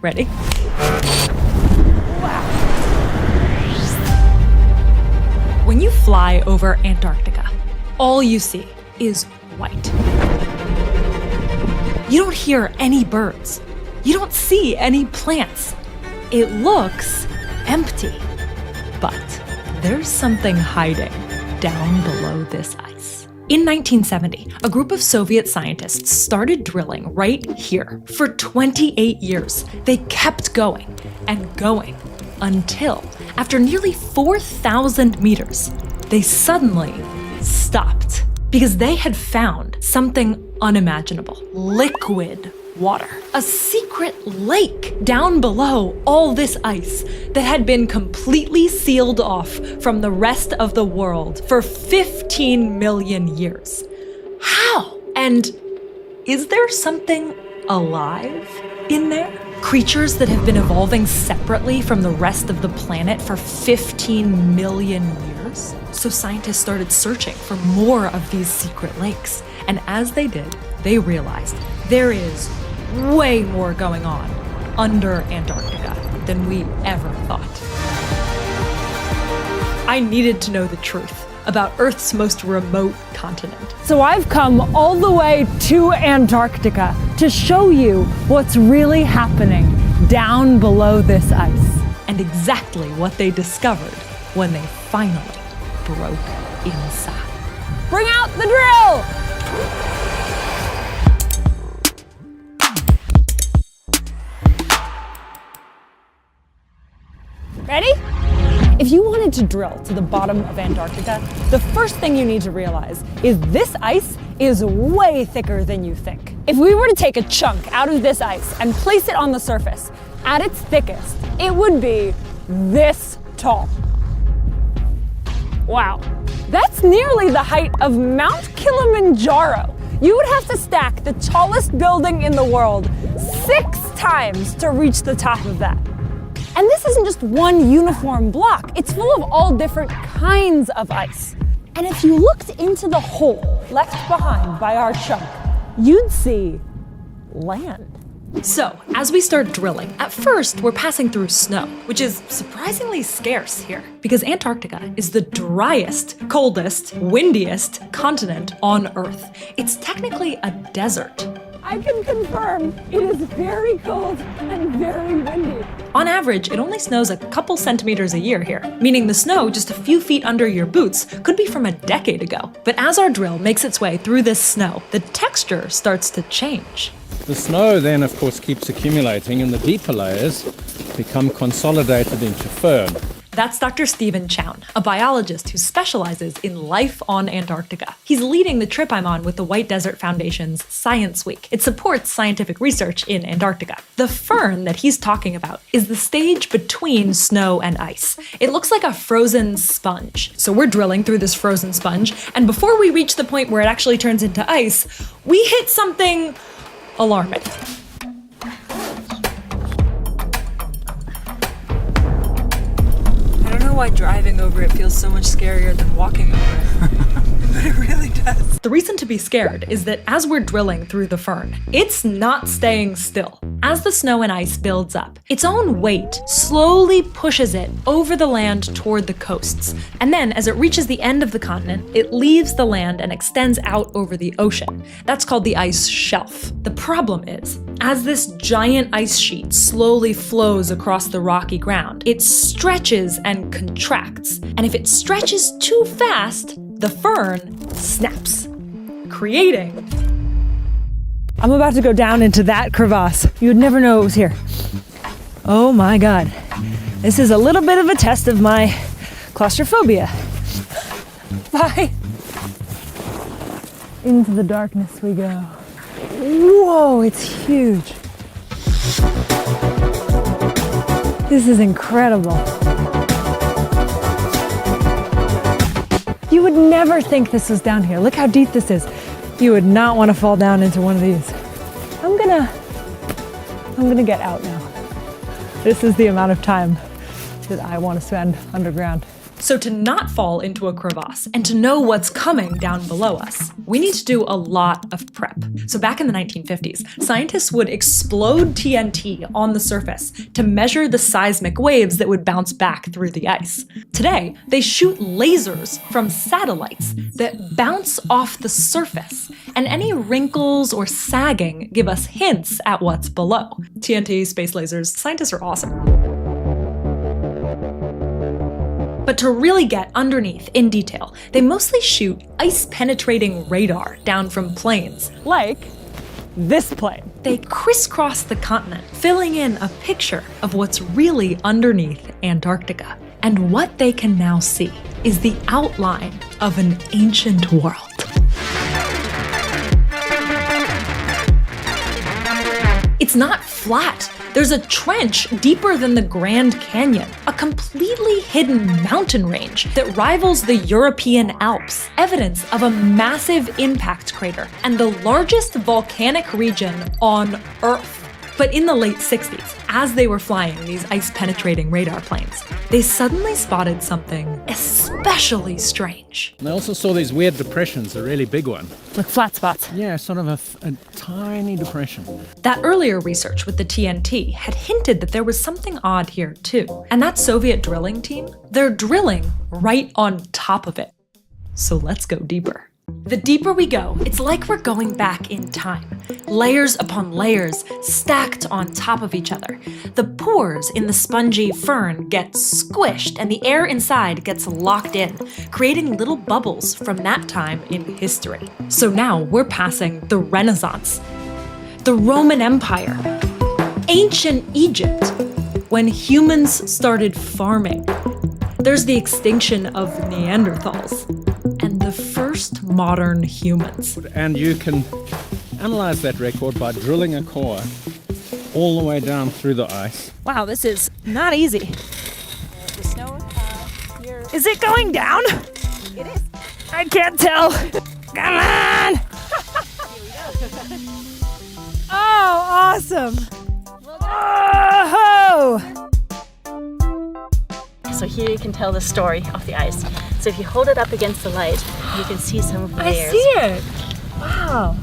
Ready? Wow. When you fly over Antarctica, all you see is white. You don't hear any birds. You don't see any plants. It looks empty. But there's something hiding down below this ice. In 1970, a group of Soviet scientists started drilling right here. For 28 years, they kept going and going until, after nearly 4,000 meters, they suddenly stopped because they had found something unimaginable: liquid water. A secret lake down below all this ice that had been completely sealed off from the rest of the world for 15 million years. How? And is there something alive in there? Creatures that have been evolving separately from the rest of the planet for 15 million years? So scientists started searching for more of these secret lakes. And as they did, they realized there is way more going on under Antarctica than we ever thought. I needed to know the truth about Earth's most remote continent. So I've come all the way to Antarctica to show you what's really happening down below this ice. And exactly what they discovered when they finally broke inside. Bring out the drill! Ready? If you wanted to drill to the bottom of Antarctica, the first thing you need to realize is this ice is way thicker than you think. If we were to take a chunk out of this ice and place it on the surface, at its thickest, it would be this tall. Wow, that's nearly the height of Mount Kilimanjaro. You would have to stack the tallest building in the world 6 times to reach the top of that. And this isn't just one uniform block. It's full of all different kinds of ice. And if you looked into the hole left behind by our chunk, you'd see land. So, as we start drilling, at first we're passing through snow, which is surprisingly scarce here, because Antarctica is the driest, coldest, windiest continent on Earth. It's technically a desert. I can confirm it is very cold and very windy. On average, it only snows a couple centimeters a year here, meaning the snow just a few feet under your boots could be from a decade ago. But as our drill makes its way through this snow, the texture starts to change. The snow then, of course, keeps accumulating, and the deeper layers become consolidated into firn. That's Dr. Stephen Chown, a biologist who specializes in life on Antarctica. He's leading the trip I'm on with the White Desert Foundation's Science Week. It supports scientific research in Antarctica. The firn that he's talking about is the stage between snow and ice. It looks like a frozen sponge. So we're drilling through this frozen sponge, and before we reach the point where it actually turns into ice, we hit something alarming. I don't know why driving over it feels so much scarier than walking over it. But it really does. The reason to be scared is that as we're drilling through the firn, it's not staying still. As the snow and ice builds up, its own weight slowly pushes it over the land toward the coasts. And then, as it reaches the end of the continent, it leaves the land and extends out over the ocean. That's called the ice shelf. The problem is, as this giant ice sheet slowly flows across the rocky ground, it stretches and contracts. And if it stretches too fast, the firn snaps, creating... I'm about to go down into that crevasse. You would never know it was here. Oh my God. This is a little bit of a test of my claustrophobia. Bye. Into the darkness we go. Whoa, it's huge. This is incredible. You would never think this was down here. Look how deep this is. You would not want to fall down into one of these. I'm gonna get out now. This is the amount of time that I want to spend underground. So to not fall into a crevasse and to know what's coming down below us, we need to do a lot of prep. So back in the 1950s, scientists would explode TNT on the surface to measure the seismic waves that would bounce back through the ice. Today, they shoot lasers from satellites that bounce off the surface, and any wrinkles or sagging give us hints at what's below. TNT, space lasers, scientists are awesome. But to really get underneath in detail, they mostly shoot ice-penetrating radar down from planes. Like this plane. They crisscross the continent, filling in a picture of what's really underneath Antarctica. And what they can now see is the outline of an ancient world. It's not flat. There's a trench deeper than the Grand Canyon, a completely hidden mountain range that rivals the European Alps, evidence of a massive impact crater and the largest volcanic region on Earth. But in the late 60s, as they were flying these ice-penetrating radar planes, they suddenly spotted something especially strange. And I also saw these weird depressions, a really big one. Like flat spots. Yeah, sort of a tiny depression. That earlier research with the TNT had hinted that there was something odd here too. And that Soviet drilling team, they're drilling right on top of it. So let's go deeper. The deeper we go, it's like we're going back in time. Layers upon layers, stacked on top of each other. The pores in the spongy fern get squished and the air inside gets locked in, creating little bubbles from that time in history. So now we're passing the Renaissance, the Roman Empire, ancient Egypt, when humans started farming. There's the extinction of Neanderthals, and the first modern humans. And you can analyze that record by drilling a core all the way down through the ice. Wow, this is not easy. The snow here. Is it going down? It is. I can't tell. Come on! Oh, awesome! Oh! So here you can tell the story of the ice. So if you hold it up against the light, you can see some of the layers. I see it! Wow.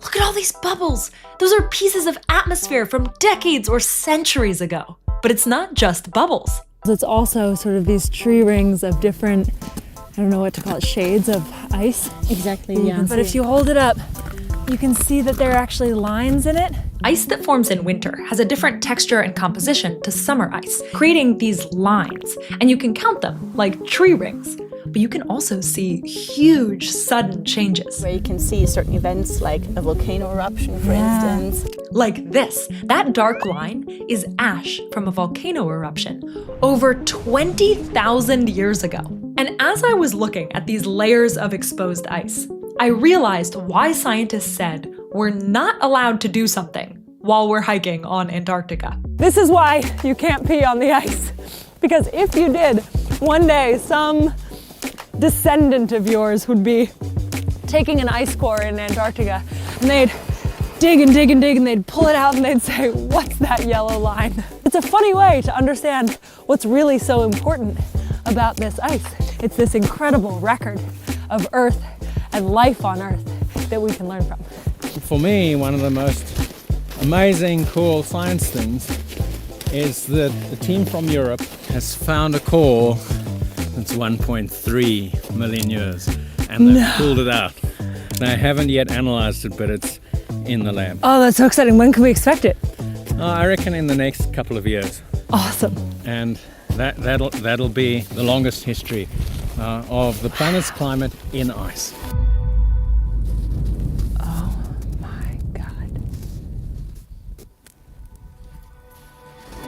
Look at all these bubbles. Those are pieces of atmosphere from decades or centuries ago. But it's not just bubbles. It's also sort of these tree rings of different, I don't know what to call it, shades of ice. Exactly, yeah. But if you hold it up, you can see that there are actually lines in it. Ice that forms in winter has a different texture and composition to summer ice, creating these lines. And you can count them like tree rings. But you can also see huge sudden changes. Where you can see certain events like a volcano eruption, for instance. Like this. That dark line is ash from a volcano eruption over 20,000 years ago. And as I was looking at these layers of exposed ice, I realized why scientists said we're not allowed to do something while we're hiking on Antarctica. This is why you can't pee on the ice. Because if you did, one day some descendant of yours would be taking an ice core in Antarctica and they'd dig and dig and dig and they'd pull it out and they'd say, what's that yellow line? It's a funny way to understand what's really so important about this ice. It's this incredible record of Earth and life on Earth that we can learn from. For me, one of the most amazing, cool science things is that the team from Europe has found a core that's 1.3 million years, and they've pulled it out. They haven't yet analyzed it, but it's in the lab. Oh, that's so exciting. When can we expect it? I reckon in the next couple of years. Awesome. And that'll be the longest history of the planet's climate in ice.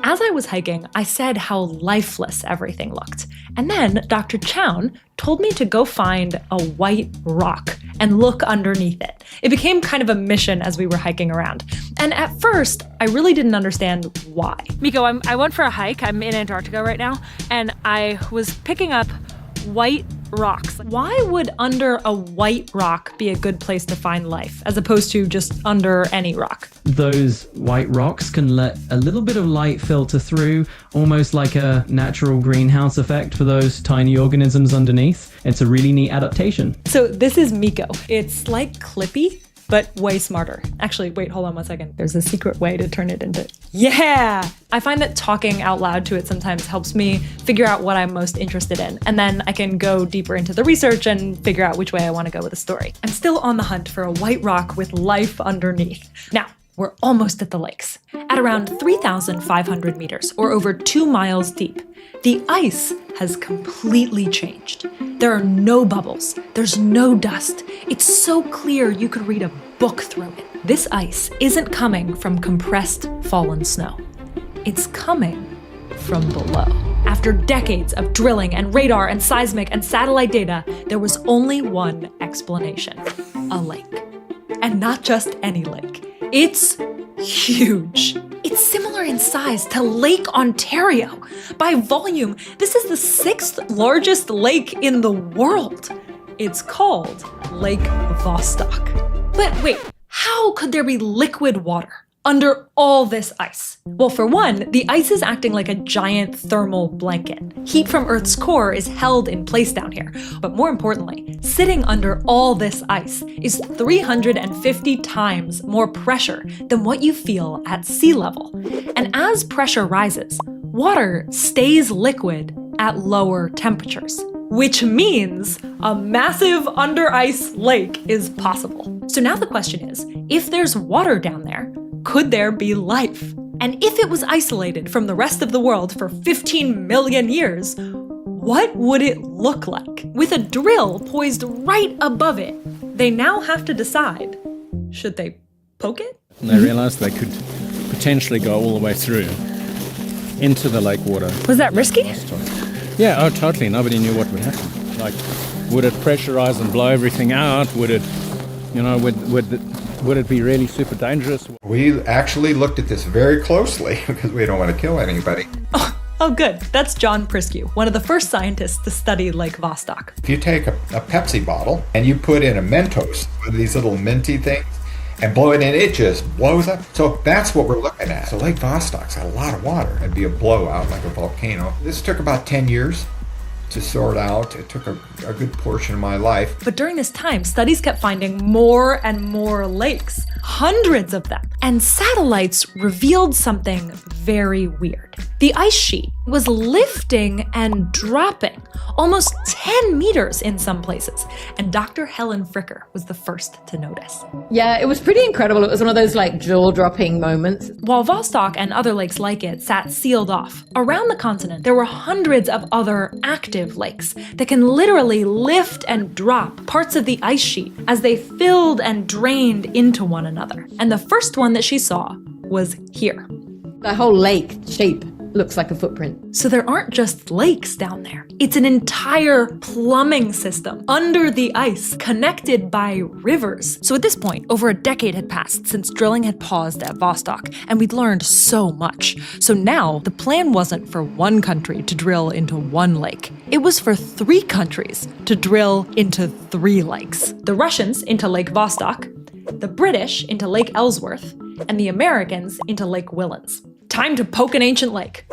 As I was hiking, I said how lifeless everything looked. And then Dr. Chown told me to go find a white rock and look underneath it. It became kind of a mission as we were hiking around. And at first, I really didn't understand why. Miko, I went for a hike. I'm in Antarctica right now, and I was picking up white rocks. Why would under a white rock be a good place to find life, as opposed to just under any rock? Those white rocks can let a little bit of light filter through, almost like a natural greenhouse effect for those tiny organisms underneath. It's a really neat adaptation. So this is Miko. It's like Clippy, but way smarter. Actually, wait, hold on one second. There's a secret way to turn it into... Yeah! I find that talking out loud to it sometimes helps me figure out what I'm most interested in, and then I can go deeper into the research and figure out which way I want to go with the story. I'm still on the hunt for a white rock with life underneath. Now, we're almost at the lakes. At around 3,500 meters, or over 2 miles deep, the ice has completely changed. There are no bubbles, there's no dust. It's so clear you could read a book through it. This ice isn't coming from compressed fallen snow. It's coming from below. After decades of drilling and radar and seismic and satellite data, there was only one explanation: a lake. And not just any lake. It's huge. It's similar in size to Lake Ontario. By volume, this is the 6th largest lake in the world. It's called Lake Vostok. But wait, how could there be liquid water under all this ice? Well, for one, the ice is acting like a giant thermal blanket. Heat from Earth's core is held in place down here. But more importantly, sitting under all this ice is 350 times more pressure than what you feel at sea level. And as pressure rises, water stays liquid at lower temperatures, which means a massive under ice lake is possible. So now the question is, if there's water down there, could there be life? And if it was isolated from the rest of the world for 15 million years, what would it look like? With a drill poised right above it, they now have to decide, should they poke it? And they realized they could potentially go all the way through into the lake water. Was that risky? Yeah, oh, totally. Nobody knew what would happen. Like, would it pressurize and blow everything out? Would it, would it be really super dangerous? We actually looked at this very closely because we don't want to kill anybody. Oh, good. That's John Priskew, one of the first scientists to study Lake Vostok. If you take a Pepsi bottle and you put in a Mentos, one of these little minty things, and blow it in, it just blows up. So that's what we're looking at. So Lake Vostok's got a lot of water. It'd be a blowout like a volcano. This took about 10 years to sort out. It took a good portion of my life. But during this time, studies kept finding more and more lakes, hundreds of them. And satellites revealed something very weird. The ice sheet was lifting and dropping, almost 10 meters in some places. And Dr. Helen Fricker was the first to notice. Yeah, it was pretty incredible. It was one of those like jaw-dropping moments. While Vostok and other lakes like it sat sealed off, around the continent there were hundreds of other active lakes that can literally lift and drop parts of the ice sheet as they filled and drained into one another. And the first one that she saw was here. The whole lake shape looks like a footprint. So there aren't just lakes down there. It's an entire plumbing system under the ice, connected by rivers. So at this point, over a decade had passed since drilling had paused at Vostok, and we'd learned so much. So now, the plan wasn't for one country to drill into one lake. It was for 3 countries to drill into 3 lakes. The Russians into Lake Vostok, the British into Lake Ellsworth, and the Americans into Lake Whillans. Time to poke an ancient lake.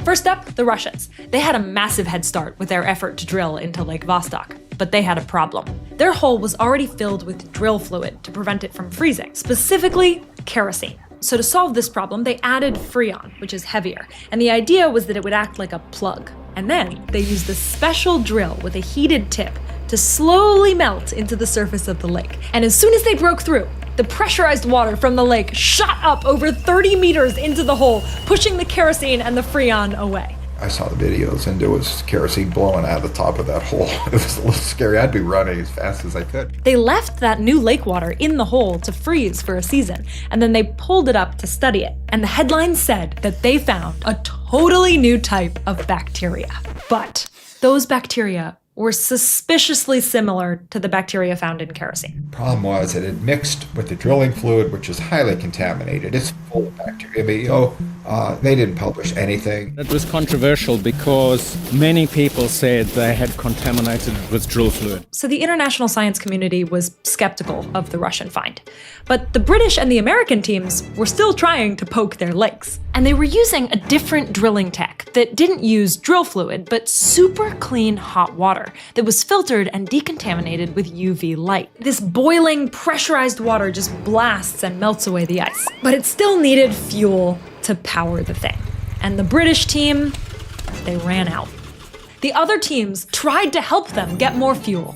First up, the Russians. They had a massive head start with their effort to drill into Lake Vostok, but they had a problem. Their hole was already filled with drill fluid to prevent it from freezing, specifically kerosene. So to solve this problem, they added Freon, which is heavier, and the idea was that it would act like a plug. And then they used a special drill with a heated tip to slowly melt into the surface of the lake. And as soon as they broke through, the pressurized water from the lake shot up over 30 meters into the hole, pushing the kerosene and the Freon away. I saw the videos and there was kerosene blowing out of the top of that hole. It was a little scary. I'd be running as fast as I could. They left that new lake water in the hole to freeze for a season, and then they pulled it up to study it. And the headline said that they found a totally new type of bacteria. But those bacteria were suspiciously similar to the bacteria found in kerosene. Problem was it had mixed with the drilling fluid, which is highly contaminated. It's full of bacteria. They didn't publish anything. It was controversial because many people said they had contaminated with drill fluid. So the international science community was skeptical of the Russian find. But the British and the American teams were still trying to poke their lakes. And they were using a different drilling tech that didn't use drill fluid, but super clean hot water that was filtered and decontaminated with UV light. This boiling, pressurized water just blasts and melts away the ice. But it still needed fuel to power the thing. And the British team, they ran out. The other teams tried to help them get more fuel,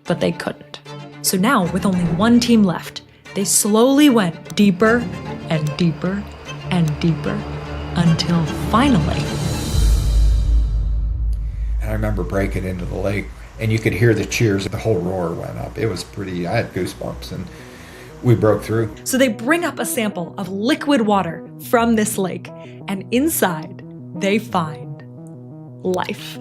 but they couldn't. So now, with only one team left, they slowly went deeper and deeper and deeper until finally. And I remember breaking into the lake, and you could hear the cheers. The whole roar went up. It was pretty, I had goosebumps, and we broke through. So they bring up a sample of liquid water from this lake, and inside they find life.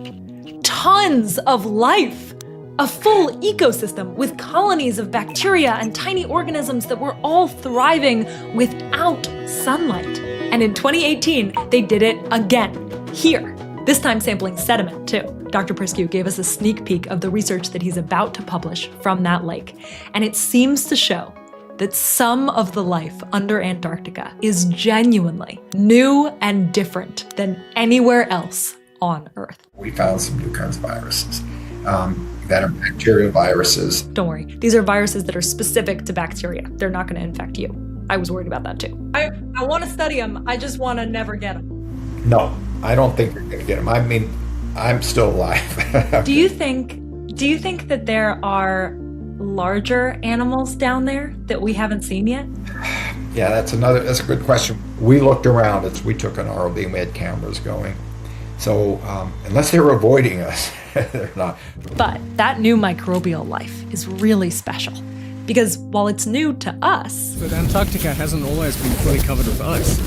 Tons of life! A full ecosystem with colonies of bacteria and tiny organisms that were all thriving without sunlight. And in 2018, they did it again, here. This time sampling sediment, too. Dr. Priscu gave us a sneak peek of the research that he's about to publish from that lake. And it seems to show that some of the life under Antarctica is genuinely new and different than anywhere else on Earth. We found some new kinds of viruses that are bacterial viruses. Don't worry, these are viruses that are specific to bacteria. They're not going to infect you. I was worried about that too. I want to study them, I just want to never get them. No, I don't think you're going to get them. I mean, I'm still alive. Do you think that there are larger animals down there that we haven't seen yet? Yeah, that's a good question. We looked around, we took an ROV and we had cameras going. So unless they were avoiding us, they're not. But that new microbial life is really special because while it's new to us, But Antarctica hasn't always been fully covered with ice.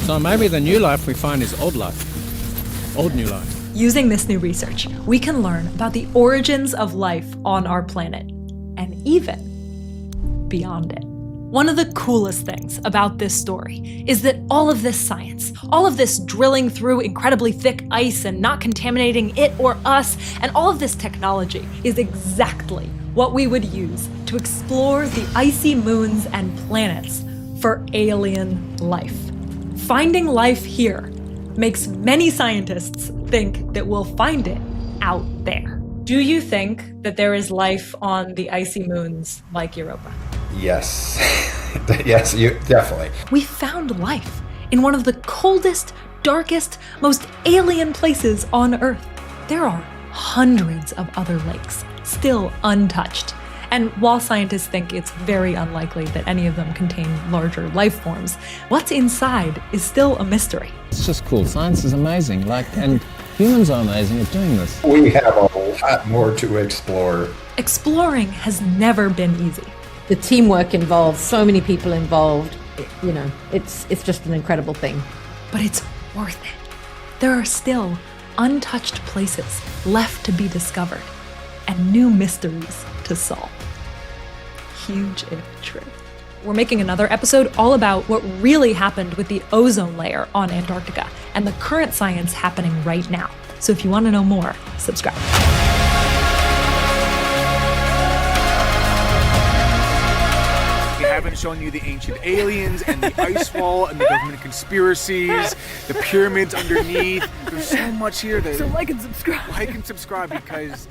So maybe the new life we find is old life. Old new life. using this new research, we can learn about the origins of life on our planet and even beyond it. One of the coolest things about this story is that all of this science, all of this drilling through incredibly thick ice and not contaminating it or us, and all of this technology is exactly what we would use to explore the icy moons and planets for alien life. Finding life here makes many scientists think that we'll find it out there. Do you think that there is life on the icy moons like Europa? Yes. Yes, definitely. We found life in one of the coldest, darkest, most alien places on Earth. There are hundreds of other lakes still untouched. And while scientists think it's very unlikely that any of them contain larger life forms, what's inside is still a mystery. It's just cool. Science is amazing. And humans are amazing at doing this. We have a lot more to explore. Exploring has never been easy. The teamwork involved, so many people involved, it's just an incredible thing. But it's worth it. There are still untouched places left to be discovered and new mysteries to solve. Huge if true. We're making another episode all about what really happened with the ozone layer on Antarctica and the current science happening right now. So if you want to know more, subscribe. Haven't shown you the ancient aliens and the ice wall and the government conspiracies, the pyramids underneath. There's so much here. So like and subscribe. Like and subscribe because